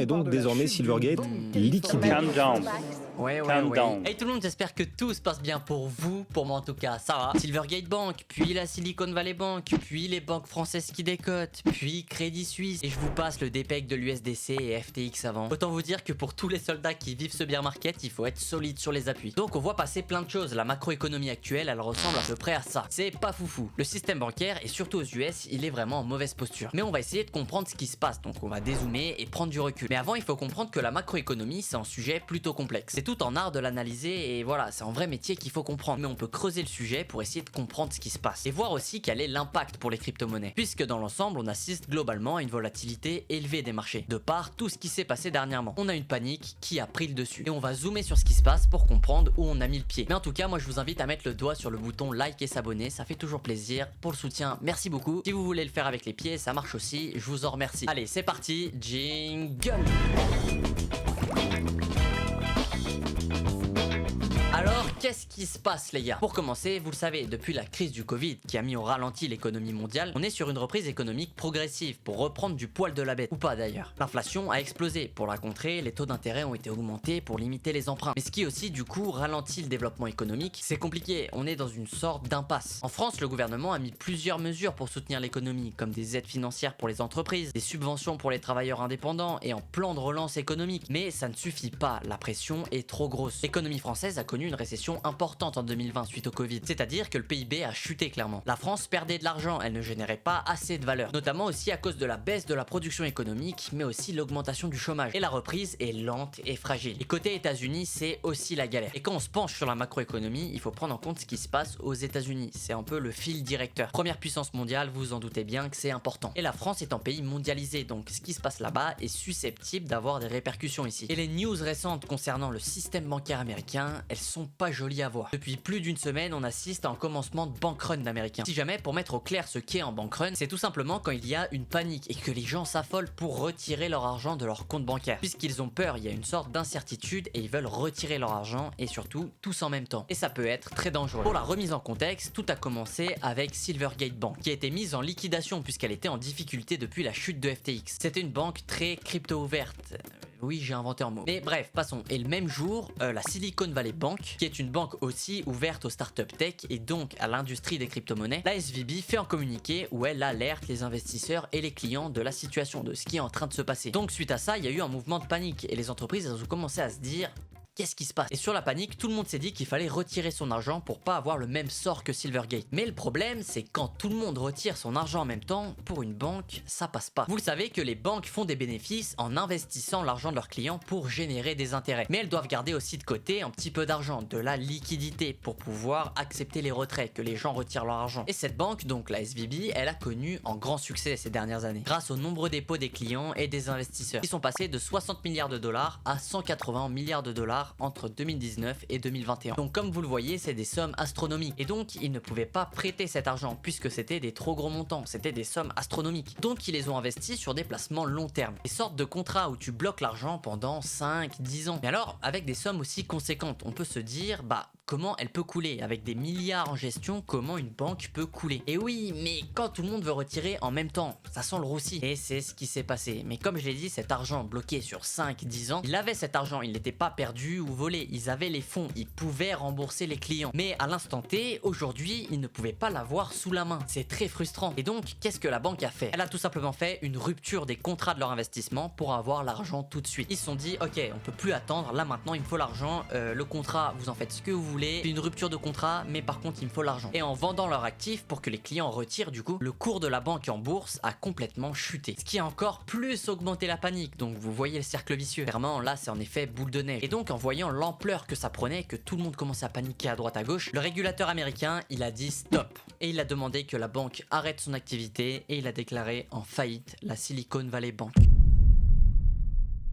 Et donc désormais Silvergate est liquidé. Calm down. Ouais. down. Hey tout le monde, j'espère que tout se passe bien pour vous. Pour moi en tout cas, ça va. Silvergate Bank, puis la Silicon Valley Bank, puis les banques françaises qui décotent, puis Crédit Suisse. Et je vous passe le dépeg de l'USDC et FTX avant. Autant vous dire que pour tous les soldats qui vivent ce bear market, il faut être solide sur les appuis. Donc on voit passer plein de choses. La macroéconomie actuelle, elle ressemble à peu près à ça. C'est pas foufou. Le système bancaire, et surtout aux US, il est vraiment en mauvaise posture. Mais on va essayer de comprendre ce qui se passe. Donc on va dézoomer et prendre du recul. Mais avant, il faut comprendre que la macroéconomie, c'est un sujet plutôt complexe. C'est tout en art de l'analyser et voilà, c'est un vrai métier qu'il faut comprendre. Mais on peut creuser le sujet pour essayer de comprendre ce qui se passe. Et voir aussi quel est l'impact pour les crypto-monnaies. Puisque dans l'ensemble, on assiste globalement à une volatilité élevée des marchés. De par tout ce qui s'est passé dernièrement. On a une panique qui a pris le dessus. Et on va zoomer sur ce qui se passe pour comprendre où on a mis le pied. Mais en tout cas, moi je vous invite à mettre le doigt sur le bouton like et s'abonner. Ça fait toujours plaisir. Pour le soutien, merci beaucoup. Si vous voulez le faire avec les pieds, ça marche aussi. Je vous en remercie. Allez, c'est parti. Jingle. Alors, qu'est-ce qui se passe les gars? Pour commencer, vous le savez, depuis la crise du Covid qui a mis au ralenti l'économie mondiale, on est sur une reprise économique progressive pour reprendre du poil de la bête, ou pas d'ailleurs. L'inflation a explosé, pour la contrer, les taux d'intérêt ont été augmentés pour limiter les emprunts. Mais ce qui aussi du coup ralentit le développement économique, c'est compliqué, on est dans une sorte d'impasse. En France, le gouvernement a mis plusieurs mesures pour soutenir l'économie, comme des aides financières pour les entreprises, des subventions pour les travailleurs indépendants et un plan de relance économique. Mais ça ne suffit pas, la pression est trop grosse. L'économie française a connu une récession importante en 2020 suite au Covid, c'est-à-dire que le PIB a chuté clairement. La France perdait de l'argent, elle ne générait pas assez de valeur, notamment aussi à cause de la baisse de la production économique, mais aussi l'augmentation du chômage. Et la reprise est lente et fragile. Et côté États-Unis, c'est aussi la galère. Et quand on se penche sur la macroéconomie, il faut prendre en compte ce qui se passe aux États-Unis. C'est un peu le fil directeur. Première puissance mondiale, vous en doutez bien que c'est important. Et la France est un pays mondialisé, donc ce qui se passe là-bas est susceptible d'avoir des répercussions ici. Et les news récentes concernant le système bancaire américain, elles sont pas jolies à voir. Depuis plus d'une semaine, on assiste à un commencement de bank run d'américains. Si jamais, pour mettre au clair ce qu'est un bank run, c'est tout simplement quand il y a une panique et que les gens s'affolent pour retirer leur argent de leur compte bancaire. Puisqu'ils ont peur, il y a une sorte d'incertitude et ils veulent retirer leur argent et surtout tous en même temps. Et ça peut être très dangereux. Pour la remise en contexte, tout a commencé avec Silvergate Bank, qui a été mise en liquidation puisqu'elle était en difficulté depuis la chute de FTX. C'était une banque très crypto ouverte. Oui, j'ai inventé un mot. Mais bref, passons. Et le même jour, la Silicon Valley Bank, qui est une banque aussi ouverte aux startups tech et donc à l'industrie des crypto-monnaies, la SVB fait un communiqué où elle alerte les investisseurs et les clients de la situation, de ce qui est en train de se passer. Donc suite à ça, il y a eu un mouvement de panique et les entreprises elles ont commencé à se dire... Qu'est-ce qui se passe? Et sur la panique, tout le monde s'est dit qu'il fallait retirer son argent pour pas avoir le même sort que Silvergate. Mais le problème, c'est quand tout le monde retire son argent en même temps, pour une banque, ça passe pas. Vous le savez que les banques font des bénéfices en investissant l'argent de leurs clients pour générer des intérêts. Mais elles doivent garder aussi de côté un petit peu d'argent, de la liquidité, pour pouvoir accepter les retraits, que les gens retirent leur argent. Et cette banque, donc la SVB, elle a connu un grand succès ces dernières années, grâce aux nombreux dépôts des clients et des investisseurs, qui sont passés de 60 milliards de dollars à 180 milliards de dollars entre 2019 et 2021. Donc comme vous le voyez, c'est des sommes astronomiques. Et donc ils ne pouvaient pas prêter cet argent puisque c'était des trop gros montants, c'était des sommes astronomiques. Donc ils les ont investis sur des placements long terme. Des sortes de contrats où tu bloques l'argent pendant 5-10 ans. Mais alors, avec des sommes aussi conséquentes, on peut se dire, comment elle peut couler? Avec des milliards en gestion, comment une banque peut couler? Et oui, mais quand tout le monde veut retirer en même temps, ça sent le roussi. Et c'est ce qui s'est passé. Mais comme je l'ai dit, cet argent bloqué sur 5-10 ans, il avait cet argent, il n'était pas perdu ou volé. Ils avaient les fonds, ils pouvaient rembourser les clients. Mais à l'instant T, aujourd'hui, ils ne pouvaient pas l'avoir sous la main. C'est très frustrant. Et donc, qu'est-ce que la banque a fait? Elle a tout simplement fait une rupture des contrats de leur investissement pour avoir l'argent tout de suite. Ils se sont dit, ok, on peut plus attendre, là maintenant il me faut l'argent, le contrat, vous en faites ce que vous voulez, puis une rupture de contrat, mais par contre il me faut l'argent. Et en vendant leur actif pour que les clients retirent du coup, le cours de la banque en bourse a complètement chuté. Ce qui a encore plus augmenté la panique, donc vous voyez le cercle vicieux. Clairement, là c'est en effet boule de neige. Et donc en voyant l'ampleur que ça prenait, que tout le monde commençait à paniquer à droite à gauche, le régulateur américain, il a dit stop. Et il a demandé que la banque arrête son activité et il a déclaré en faillite la Silicon Valley Bank.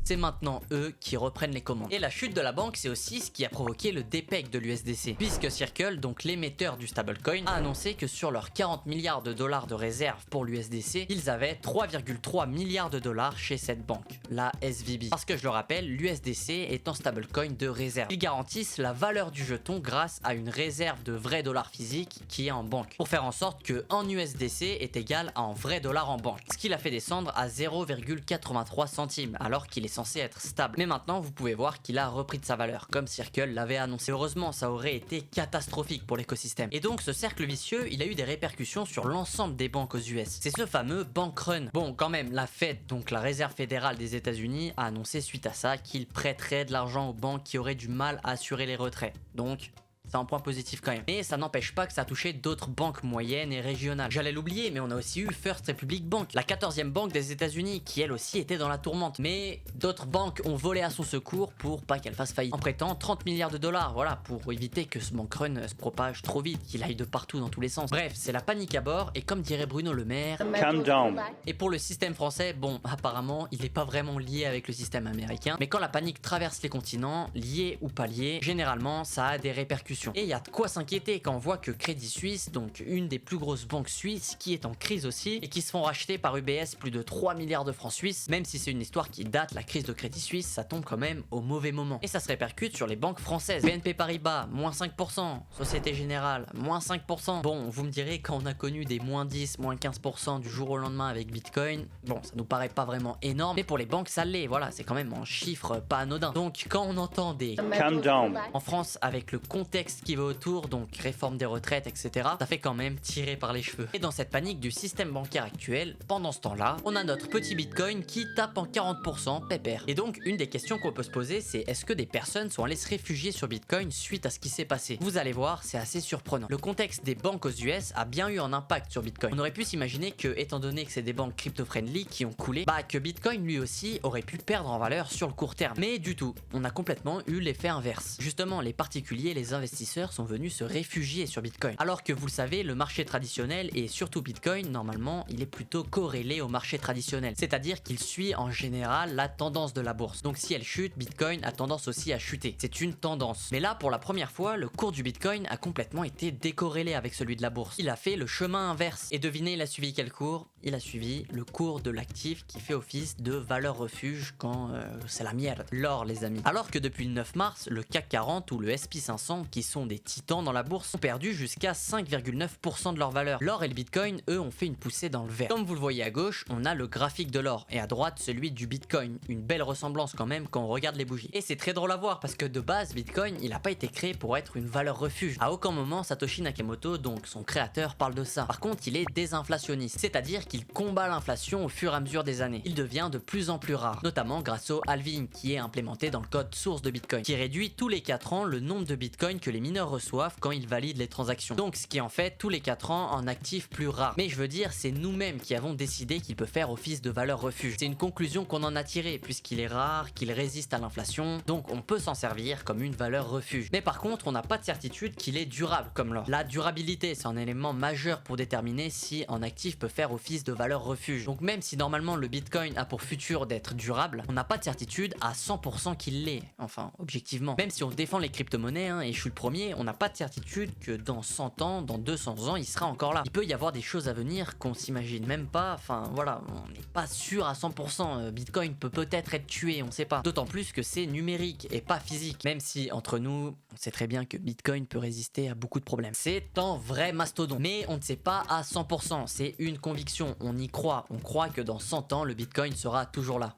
c'est maintenant eux qui reprennent les commandes. Et la chute de la banque, c'est aussi ce qui a provoqué le dépeg de l'USDC, puisque Circle, donc l'émetteur du stablecoin, a annoncé que sur leurs 40 milliards de dollars de réserve pour l'USDC, ils avaient 3,3 milliards de dollars chez cette banque, la SVB. Parce que je le rappelle, l'USDC est un stablecoin de réserve. Ils garantissent la valeur du jeton grâce à une réserve de vrais dollars physiques qui est en banque, pour faire en sorte que un USDC est égal à un vrai dollar en banque, ce qui l'a fait descendre à 0,83 centimes alors qu'il est censé être stable. Mais maintenant vous pouvez voir qu'il a repris de sa valeur, comme Circle l'avait annoncé. Heureusement, ça aurait été catastrophique pour l'écosystème. Et donc ce cercle vicieux, il a eu des répercussions sur l'ensemble des banques aux US. C'est ce fameux bank run. Bon, quand même, la Fed, donc la Réserve fédérale des États-Unis, a annoncé suite à ça qu'il prêterait de l'argent aux banques qui auraient du mal à assurer les retraits. Donc c'est un point positif quand même. Mais ça n'empêche pas que ça a touché d'autres banques moyennes et régionales. J'allais l'oublier, mais on a aussi eu First Republic Bank, la 14e banque des États-Unis, qui elle aussi était dans la tourmente. Mais d'autres banques ont volé à son secours pour pas qu'elle fasse faillite, en prêtant 30 milliards de dollars, voilà, pour éviter que ce bank run se propage trop vite, qu'il aille de partout dans tous les sens. Bref, c'est la panique à bord, et comme dirait Bruno Le Maire, calm down. Et pour le système français, bon, apparemment, il n'est pas vraiment lié avec le système américain, mais quand la panique traverse les continents, lié ou pas lié, généralement, ça a des répercussions. Et il y a de quoi s'inquiéter quand on voit que Crédit Suisse, donc une des plus grosses banques suisses, qui est en crise aussi, et qui se font racheter par UBS plus de 3 milliards de francs suisses, même si c'est une histoire qui date, la crise de Crédit Suisse, ça tombe quand même au mauvais moment. Et ça se répercute sur les banques françaises. BNP Paribas, moins 5%, Société Générale, moins 5%. Bon, vous me direz, quand on a connu des moins 10, moins 15% du jour au lendemain avec Bitcoin, bon, ça nous paraît pas vraiment énorme, mais pour les banques, ça l'est, voilà, c'est quand même un chiffre pas anodin. Donc, quand on entend des Calm down. en France, avec le contexte qui va autour, donc réforme des retraites, etc., ça fait quand même tirer par les cheveux. Et dans cette panique du système bancaire actuel, pendant ce temps-là, on a notre petit Bitcoin qui tape en 40% pépère. Et donc, une des questions qu'on peut se poser, c'est est-ce que des personnes sont allées se réfugier sur Bitcoin suite à ce qui s'est passé? Vous allez voir, c'est assez surprenant. Le contexte des banques aux US a bien eu un impact sur Bitcoin. On aurait pu s'imaginer que, étant donné que c'est des banques crypto-friendly qui ont coulé, bah que Bitcoin lui aussi aurait pu perdre en valeur sur le court terme. Mais du tout, on a complètement eu l'effet inverse. Justement, les particuliers, les investisseurs sont venus se réfugier sur Bitcoin. Alors que vous le savez, le marché traditionnel et surtout Bitcoin, normalement, il est plutôt corrélé au marché traditionnel. C'est-à-dire qu'il suit en général la tendance de la bourse. Donc si elle chute, Bitcoin a tendance aussi à chuter. C'est une tendance. Mais là, pour la première fois, le cours du Bitcoin a complètement été décorrélé avec celui de la bourse. Il a fait le chemin inverse. Et devinez, il a suivi quel cours? Il a suivi le cours de l'actif qui fait office de valeur refuge quand c'est la merde. L'or, les amis. Alors que depuis le 9 mars, le CAC 40 ou le SP 500, qui sont des titans dans la bourse, ont perdu jusqu'à 5,9% de leur valeur. L'or et le Bitcoin, eux, ont fait une poussée dans le vert. Comme vous le voyez à gauche, on a le graphique de l'or et à droite celui du Bitcoin. Une belle ressemblance quand même quand on regarde les bougies. Et c'est très drôle à voir parce que de base, Bitcoin, il n'a pas été créé pour être une valeur refuge. À aucun moment, Satoshi Nakamoto, donc son créateur, parle de ça. Par contre, il est désinflationniste, c'est-à-dire qu'il combat l'inflation au fur et à mesure des années. Il devient de plus en plus rare, notamment grâce au halving qui est implémenté dans le code source de Bitcoin, qui réduit tous les 4 ans le nombre de Bitcoin que les mineurs reçoivent quand ils valident les transactions. Donc ce qui en fait tous les 4 ans un actif plus rare. Mais je veux dire, c'est nous-mêmes qui avons décidé qu'il peut faire office de valeur refuge. C'est une conclusion qu'on en a tirée puisqu'il est rare, qu'il résiste à l'inflation, donc on peut s'en servir comme une valeur refuge. Mais par contre, on n'a pas de certitude qu'il est durable comme l'or. La durabilité, c'est un élément majeur pour déterminer si un actif peut faire office de valeur refuge. Donc même si normalement le Bitcoin a pour futur d'être durable, on n'a pas de certitude à 100% qu'il l'est. Enfin, objectivement. Même si on défend les crypto-monnaies, hein, et je suis le premier, on n'a pas de certitude que dans 100 ans, dans 200 ans, il sera encore là. Il peut y avoir des choses à venir qu'on s'imagine même pas. Enfin voilà, on n'est pas sûr à 100%. Bitcoin peut peut-être être tué, on sait pas. D'autant plus que c'est numérique et pas physique. Même si entre nous, on sait très bien que Bitcoin peut résister à beaucoup de problèmes. C'est un vrai mastodonte. Mais on ne sait pas à 100%. C'est une conviction. On y croit. On croit que dans 100 ans, le Bitcoin sera toujours là.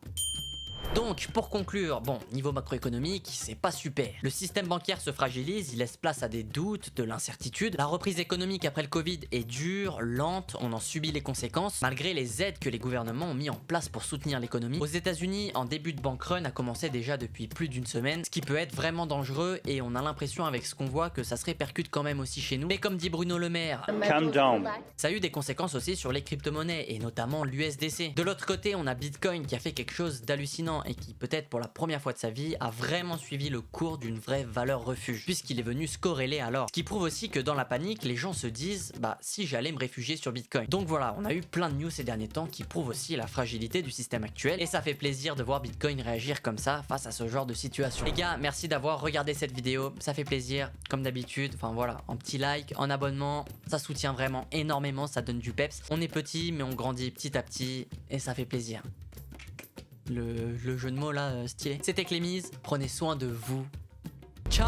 Donc, pour conclure, bon, niveau macroéconomique, c'est pas super. Le système bancaire se fragilise, il laisse place à des doutes, de l'incertitude. La reprise économique après le Covid est dure, lente, on en subit les conséquences, malgré les aides que les gouvernements ont mis en place pour soutenir l'économie. Aux États-Unis, un début de bank run a commencé déjà depuis plus d'une semaine, ce qui peut être vraiment dangereux et on a l'impression avec ce qu'on voit que ça se répercute quand même aussi chez nous. Mais comme dit Bruno Le Maire, calm down. ça a eu des conséquences aussi sur les crypto-monnaies et notamment l'USDC. De l'autre côté, on a Bitcoin qui a fait quelque chose d'hallucinant récemment et qui peut-être pour la première fois de sa vie a vraiment suivi le cours d'une vraie valeur refuge, puisqu'il est venu se corréler alors. Ce qui prouve aussi que dans la panique, les gens se disent bah si j'allais me réfugier sur Bitcoin. Donc voilà, on a eu plein de news ces derniers temps qui prouvent aussi la fragilité du système actuel et ça fait plaisir de voir Bitcoin réagir comme ça face à ce genre de situation. Les gars, merci d'avoir regardé cette vidéo, ça fait plaisir comme d'habitude. Enfin voilà, un petit like, un abonnement, ça soutient vraiment énormément, ça donne du peps. On est petit mais on grandit petit à petit et ça fait plaisir. Le jeu de mots là, stylé. C'était Clémise, prenez soin de vous. Ciao.